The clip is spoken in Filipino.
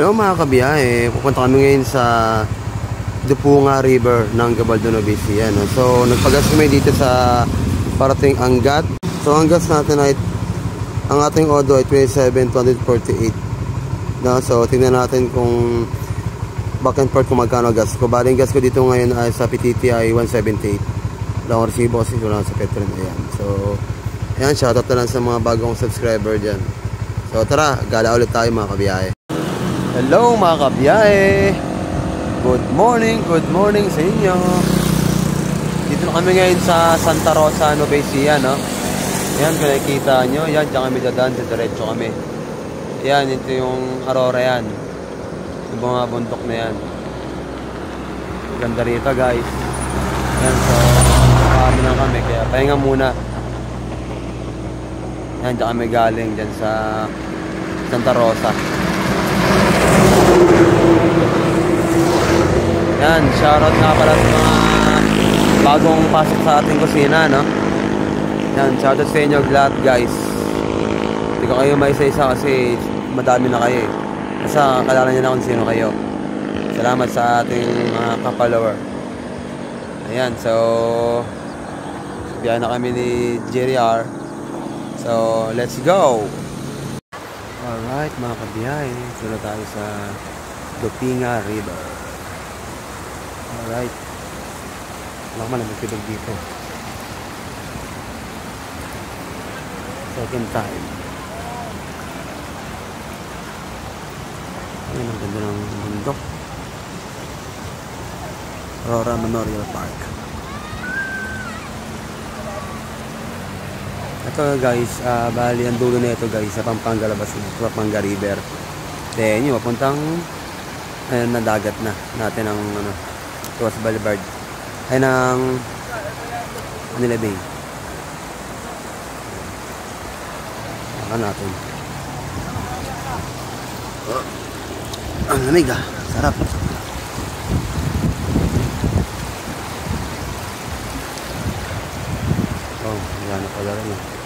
Hello mga kabiyahe, pupunta kami ngayon sa Dupunga River ng Gabaldon-Novi. Yan. So nagpagas kami dito sa parating Angat. So ang gas natin ay, ang ating odo ay 27,248. No? So tingnan natin kung back and forth kung magkano gas ko. Baling gas ko dito ngayon ay sa PTT ay 178. Wala akong resibo kasi wala sa Petron. Ayan. So ayan, shoutout na lang sa mga bagong subscriber dyan. So tara, gala ulit tayo mga kabiyahe. Hello mga kabiyahe, good morning sa inyo. Dito na kami ngayon sa Santa Rosa, Nueva Ecija, no? Yan, kung nakikita nyo, yan, dyan kami dadaan, diretso kami. Yan, ito yung Aurora yan, yung mga bundok na yan. Ganda rito guys. Yan, so kami na kami, kaya pahinga muna. Yan, dyan kami galing, dyan sa Santa Rosa. Yan, shoutout nga pala sa mga bagong pasok sa ating kusina, no? Yan, shoutout sa inyo lahat guys. Hindi ko kayo may isa-isa kasi madami na kayo eh. Basta kalala nyo na kung sino kayo. Salamat sa ating mga ka-follower. Ayan, so biyahe na kami ni JR. So, let's go! Alright mga kabiyahe, sila tayo sa Dupunga River. Alright, wala ka man nagtibag dito. Second time. Ayun, ang ganda ng bundok. Aurora Memorial Park. Ito guys, bali ang dulo na ito guys sa Pampanga labas ng Pampanga River. Then yung papuntang ayun na dagat na natin ang ano, Tuas Boulevard ay ng Manila Bay. Saka natin. Oh, ang lamig ah, sarap. Oh, yan na pala rin.